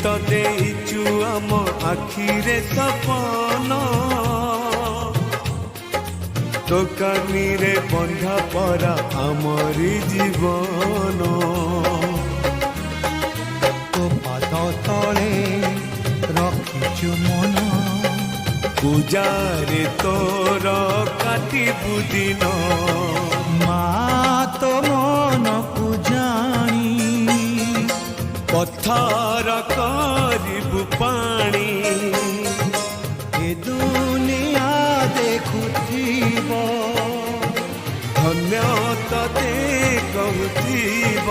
ତ ଦେଇଛୁ ଆମ ଆଖିରେ ସପନ ଦୋକାନୀରେ ବନ୍ଧା ପରା ଆମରି ଜୀବନ ତୋ ପାଦ ତଳେ ରଖିଛୁ ମନ ପୂଜାରେ ତୋର କାଟିବୁ ଦିନ ମା ତୋ ମନକୁ ଜାଣି ପଥର କରିବୁ ପାଣି ଏ ଦୁନିଆ ଦେଖୁଥିବ ଧନ୍ୟ ତତେ କହୁଥିବ।